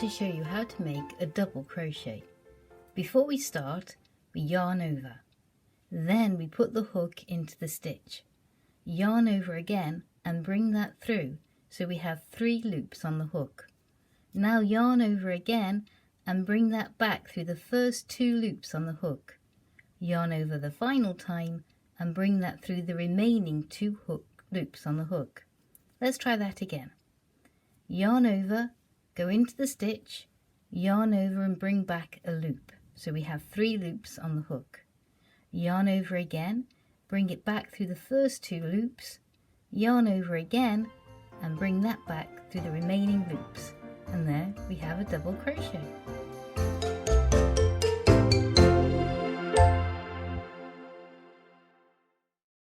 to show you how to make a double crochet. Before we start, we yarn over. Then we put the hook into the stitch. Yarn over again and bring that through so we have 3 loops on the hook. Now yarn over again and bring that back through the first 2 loops on the hook. Yarn over the final time and bring that through the remaining 2 loops on the hook. Let's try that again. Yarn over, go into the stitch, yarn over and bring back a loop. So we have 3 loops on the hook. Yarn over again, bring it back through the first 2 loops, yarn over again and bring that back through the remaining loops. And there we have a double crochet.